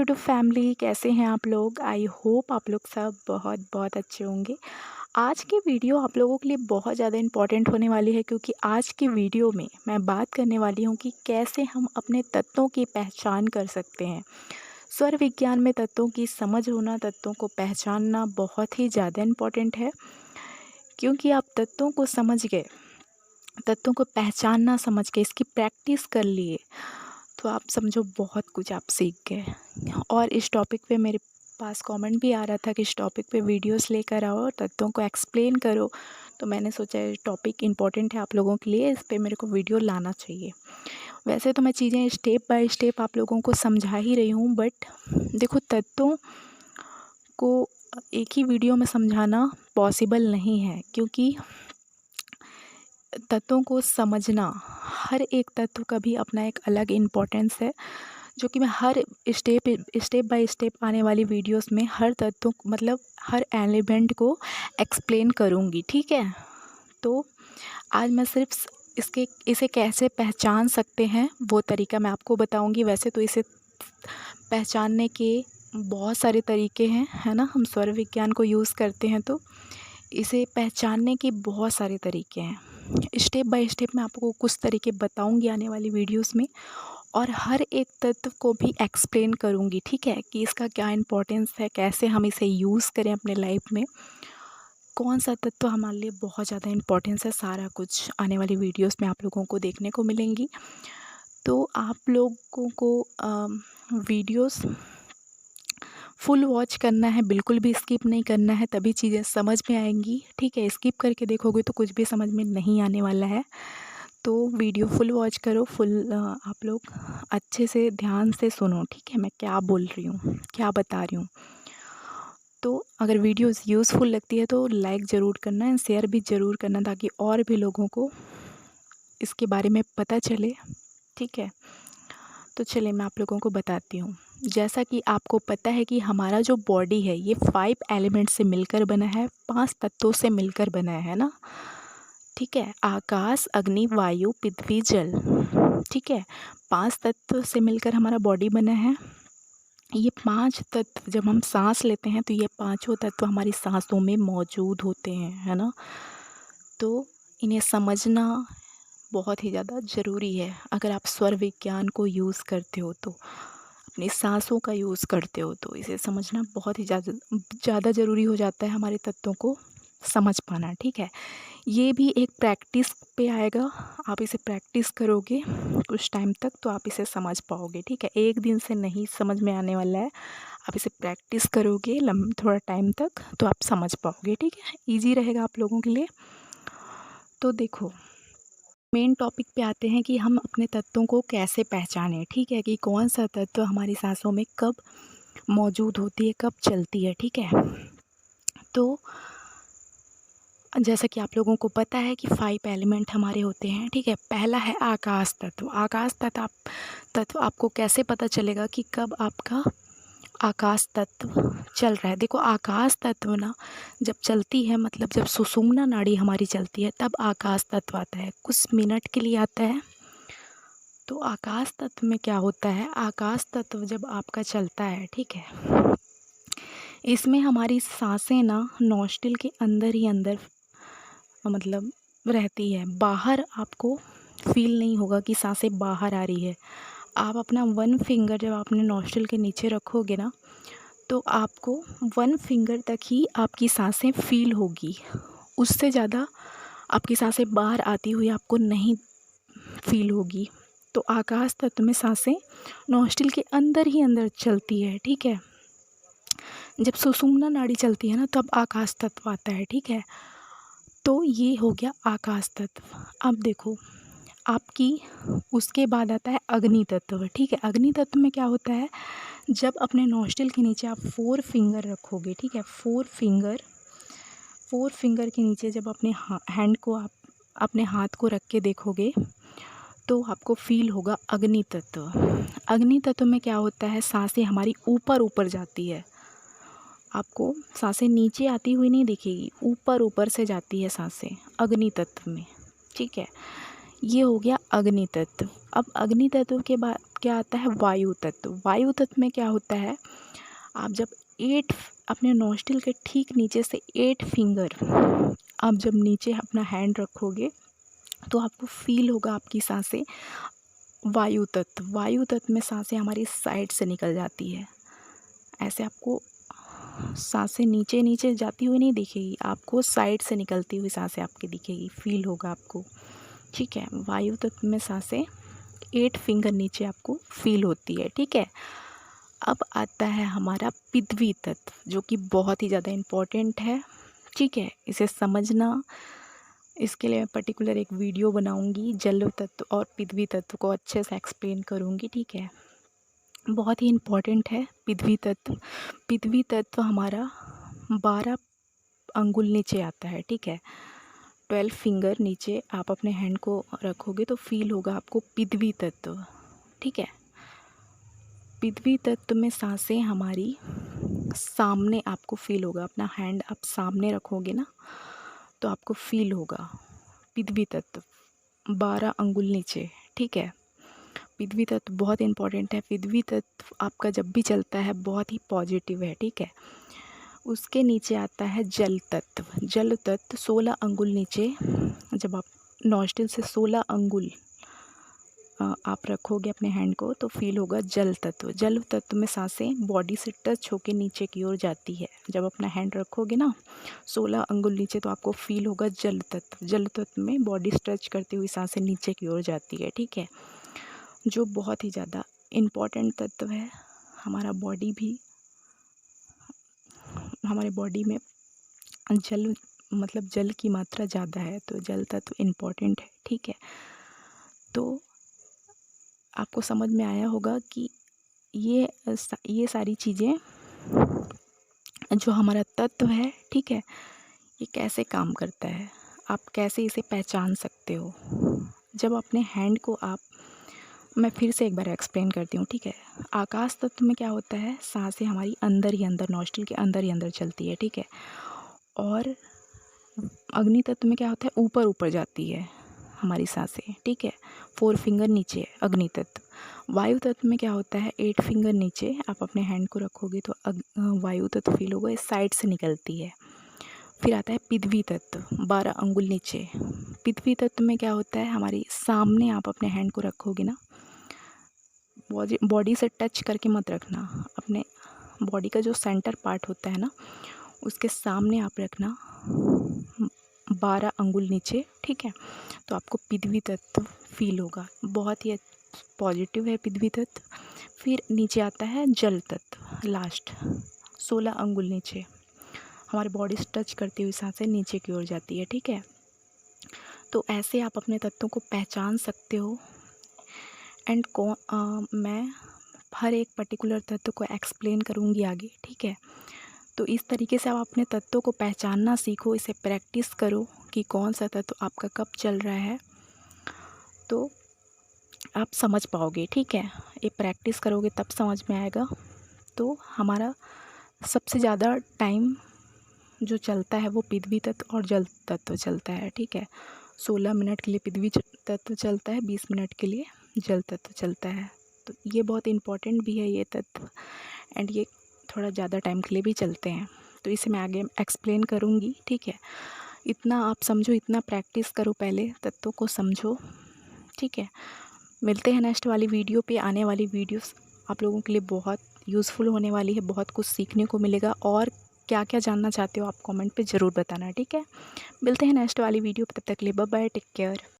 YouTube family, कैसे हैं आप लोग? आई होप आप लोग सब बहुत बहुत अच्छे होंगे। आज की वीडियो आप लोगों के लिए बहुत ज़्यादा इम्पोर्टेंट होने वाली है, क्योंकि आज की वीडियो में मैं बात करने वाली हूँ कि कैसे हम अपने तत्वों की पहचान कर सकते हैं। स्वर विज्ञान में तत्वों की समझ होना, तत्वों को पहचानना बहुत ही ज़्यादा इम्पोर्टेंट है। क्योंकि आप तत्वों को समझ गए, तत्वों को पहचानना समझ के इसकी प्रैक्टिस कर लिए, तो आप समझो बहुत कुछ आप सीख गए। और इस टॉपिक पे मेरे पास कमेंट भी आ रहा था कि इस टॉपिक पे वीडियोस लेकर आओ और तत्वों को एक्सप्लेन करो। तो मैंने सोचा ये टॉपिक इम्पोर्टेंट है आप लोगों के लिए, इस पे मेरे को वीडियो लाना चाहिए। वैसे तो मैं चीज़ें स्टेप बाय स्टेप आप लोगों को समझा ही रही हूँ, बट देखो, तत्वों को एक ही वीडियो में समझाना पॉसिबल नहीं है, क्योंकि तत्वों को समझना, हर एक तत्व का भी अपना एक अलग इम्पोर्टेंस है, जो कि मैं हर स्टेप बाय स्टेप आने वाली वीडियोस में हर तत्व मतलब हर एलिमेंट को एक्सप्लेन करूँगी, ठीक है। तो आज मैं सिर्फ इसे कैसे पहचान सकते हैं वो तरीका मैं आपको बताऊँगी। वैसे तो इसे पहचानने के बहुत सारे तरीके हैं, है ना। हम स्वर विज्ञान को यूज़ करते हैं, तो इसे पहचानने के बहुत सारे तरीके हैं। स्टेप बाय स्टेप मैं आपको कुछ तरीके बताऊंगी आने वाली वीडियोस में, और हर एक तत्व को भी एक्सप्लेन करूंगी, ठीक है, कि इसका क्या इम्पोर्टेंस है, कैसे हम इसे यूज़ करें अपने लाइफ में, कौन सा तत्व हमारे लिए बहुत ज़्यादा इम्पोर्टेंस है। सारा कुछ आने वाली वीडियोस में आप लोगों को देखने को मिलेंगी। तो आप लोगों को वीडियोस फुल वॉच करना है, बिल्कुल भी स्किप नहीं करना है, तभी चीज़ें समझ में आएंगी, ठीक है। स्किप करके देखोगे तो कुछ भी समझ में नहीं आने वाला है। तो वीडियो फुल वॉच करो, आप लोग अच्छे से ध्यान से सुनो, ठीक है, मैं क्या बोल रही हूँ, क्या बता रही हूँ। तो अगर वीडियोस यूज़फुल लगती है तो लाइक ज़रूर करना एंड शेयर भी ज़रूर करना, ताकि और भी लोगों को इसके बारे में पता चले, ठीक है। तो चलिए मैं आप लोगों को बताती हूँ। जैसा कि आपको पता है कि हमारा जो बॉडी है ये 5 एलिमेंट से मिलकर बना है, 5 तत्वों से मिलकर बना है ना, ठीक है। आकाश, अग्नि, वायु, पृथ्वी, जल, ठीक है। 5 तत्व से मिलकर हमारा बॉडी बना है। ये 5 तत्व जब हम सांस लेते हैं तो ये पांचों तत्व हमारी सांसों में मौजूद होते हैं, है ना। तो इन्हें समझना बहुत ही ज़्यादा ज़रूरी है। अगर आप स्वर विज्ञान को यूज़ करते हो, तो अपनी सांसों का यूज़ करते हो, तो इसे समझना बहुत ही ज़्यादा ज़रूरी हो जाता है, हमारे तत्वों को समझ पाना, ठीक है। ये भी एक प्रैक्टिस पे आएगा। आप इसे प्रैक्टिस करोगे कुछ टाइम तक तो आप इसे समझ पाओगे, ठीक है। एक दिन से नहीं समझ में आने वाला है। आप इसे प्रैक्टिस करोगे थोड़ा टाइम तक, तो आप समझ पाओगे, ठीक है। ईजी रहेगा आप लोगों के लिए। तो देखो, मेन टॉपिक पे आते हैं कि हम अपने तत्वों को कैसे पहचानें, ठीक है, कि कौन सा तत्व हमारी सांसों में कब मौजूद होती है, कब चलती है, ठीक है। तो जैसा कि आप लोगों को पता है कि 5 एलिमेंट हमारे होते हैं, ठीक है। पहला है आकाश तत्व। आकाश तत्व आपको कैसे पता चलेगा कि कब आपका आकाश तत्व चल रहा है। देखो, आकाश तत्व ना जब चलती है, मतलब जब सुषुम्ना नाड़ी हमारी चलती है, तब आकाश तत्व आता है, कुछ मिनट के लिए आता है। तो आकाश तत्व में क्या होता है, आकाश तत्व जब आपका चलता है, ठीक है, इसमें हमारी सांसें ना नॉस्ट्रिल के अंदर ही अंदर मतलब रहती है। बाहर आपको फील नहीं होगा कि सांसें बाहर आ रही है। आप अपना 1 फिंगर जब अपने नॉस्ट्रिल के नीचे रखोगे ना, तो आपको 1 फिंगर तक ही आपकी सांसें फील होगी। उससे ज़्यादा आपकी सांसें बाहर आती हुई आपको नहीं फील होगी। तो आकाश तत्व में सांसें नॉस्ट्रिल के अंदर ही अंदर चलती है, ठीक है। जब सुषुम्ना नाड़ी चलती है ना, तब आकाश तत्व आता है, ठीक है। तो ये हो गया आकाश तत्व। अब देखो, आपकी उसके बाद आता है अग्नि तत्व, ठीक है। अग्नि तत्व में क्या होता है, जब अपने नॉस्ट्रिल के नीचे आप 4 फिंगर रखोगे, ठीक है, 4 फिंगर के नीचे जब अपने हैंड को आप अपने हाथ को रख के देखोगे, तो आपको फील होगा अग्नि तत्व। अग्नि तत्व में क्या होता है, सांसें हमारी ऊपर ऊपर जाती है। आपको सांसें नीचे आती हुई नहीं दिखेगी, ऊपर ऊपर से जाती है सांसें अग्नि तत्व में, ठीक है। ये हो गया अग्नि तत्व। अब अग्नि तत्व के बाद क्या आता है, वायु तत्व। वायु तत्व में क्या होता है, आप जब 8 अपने नोस्ट्रिल के ठीक नीचे से 8 फिंगर आप जब नीचे अपना हैंड रखोगे तो आपको फील होगा आपकी सांसें वायु तत्व। वायु तत्व में सांसें हमारी साइड से निकल जाती है। ऐसे आपको सांसें नीचे नीचे जाती हुई नहीं दिखेगी, आपको साइड से निकलती हुई सांसें आपकी दिखेगी, फील होगा आपको। ठीक है, वायु तत्व में सांसें 8 फिंगर नीचे आपको फील होती है। ठीक है, अब आता है हमारा पृथ्वी तत्व, जो कि बहुत ही ज़्यादा इम्पोर्टेंट है। ठीक है, इसे समझना, इसके लिए मैं पर्टिकुलर एक वीडियो बनाऊंगी, जल तत्व और पृथ्वी तत्व को अच्छे से एक्सप्लेन करूंगी। ठीक है, बहुत ही इम्पोर्टेंट है पृथ्वी तत्व। पृथ्वी तत्व हमारा 12 अंगुल नीचे आता है। ठीक है, 12 फिंगर नीचे आप अपने हैंड को रखोगे तो फील होगा आपको पृथ्वी तत्व। ठीक है, पृथ्वी तत्व में सांसें हमारी सामने आपको फील होगा, अपना हैंड आप सामने रखोगे ना तो आपको फील होगा पृथ्वी तत्व 12 अंगुल नीचे। ठीक है, पृथ्वी तत्व बहुत इंपॉर्टेंट है। पृथ्वी तत्व आपका जब भी चलता है बहुत ही पॉजिटिव है। ठीक है, उसके नीचे आता है जल तत्व। जल तत्व 16 अंगुल नीचे, जब आप नॉस्ट्रिल से 16 अंगुल आप रखोगे अपने हैंड को तो फील होगा जल तत्व। जल तत्व में सांसें बॉडी से टच होके नीचे की ओर जाती है। जब अपना हैंड रखोगे ना 16 अंगुल नीचे तो आपको फील होगा जल तत्व। जल तत्व में बॉडी टच करती हुई सांसें नीचे की ओर जाती है। ठीक है, जो बहुत ही ज़्यादा इम्पॉर्टेंट तत्व है। हमारा बॉडी भी, हमारे बॉडी में जल मतलब जल की मात्रा ज़्यादा है तो जल तत्व इम्पॉर्टेंट है। ठीक है, तो आपको समझ में आया होगा कि ये सारी चीज़ें जो हमारा तत्व है, ठीक है, ये कैसे काम करता है, आप कैसे इसे पहचान सकते हो। जब अपने हैंड को आप, मैं फिर से एक बार एक्सप्लेन करती हूँ। ठीक है, आकाश तत्व में क्या होता है, सांसें हमारी अंदर ही अंदर, नॉस्ट्रिल के अंदर ही अंदर चलती है। ठीक है, और अग्नि तत्व में क्या होता है, ऊपर ऊपर जाती है हमारी सांसें। ठीक है, 4 फिंगर नीचे अग्नि तत्व। वायु तत्व में क्या होता है, 8 फिंगर नीचे आप अपने हैंड को रखोगे तो वायु तत्व फील होगा, इस साइड से निकलती है। फिर आता है पृथ्वी तत्व, 12 अंगुल नीचे। पृथ्वी तत्व में क्या होता है, हमारी सामने आप अपने हैंड को रखोगे ना, बॉडी से टच करके मत रखना, अपने बॉडी का जो सेंटर पार्ट होता है ना उसके सामने आप रखना, 12 अंगुल नीचे। ठीक है, तो आपको पृथ्वी तत्व फील होगा, बहुत ही पॉजिटिव है पृथ्वी तत्व। फिर नीचे आता है जल तत्व, लास्ट 16 अंगुल नीचे, हमारी बॉडी से टच करती हुई सांसें नीचे की ओर जाती है। ठीक है, तो ऐसे आप अपने तत्वों को पहचान सकते हो। एंड मैं हर एक पर्टिकुलर तत्व को एक्सप्लेन करूँगी आगे। ठीक है, तो इस तरीके से आप अपने तत्वों को पहचानना सीखो, इसे प्रैक्टिस करो कि कौन सा तत्व आपका कब चल रहा है, तो आप समझ पाओगे। ठीक है, ये प्रैक्टिस करोगे तब समझ में आएगा। तो हमारा सबसे ज़्यादा टाइम जो चलता है वो पृथ्वी तत्व और जल तत्व चलता है। ठीक है, 16 मिनट के लिए पृथ्वी तत्व चलता है, 20 मिनट के लिए जल तत्व चलता है। तो ये बहुत इम्पोर्टेंट भी है ये तत्व, एंड ये थोड़ा ज़्यादा टाइम के लिए भी चलते हैं, तो इसे मैं आगे एक्सप्लेन करूँगी। ठीक है, इतना आप समझो, इतना प्रैक्टिस करो, पहले तत्वों को समझो। ठीक है, मिलते हैं नेक्स्ट वाली वीडियो पे। आने वाली वीडियोस आप लोगों के लिए बहुत यूज़फुल होने वाली है, बहुत कुछ सीखने को मिलेगा, और क्या क्या जानना चाहते हो आप कमेंट पे ज़रूर बताना। ठीक है, मिलते हैं नेक्स्ट वाली वीडियो पे, तब तक के लिए बाय बाय, टेक केयर।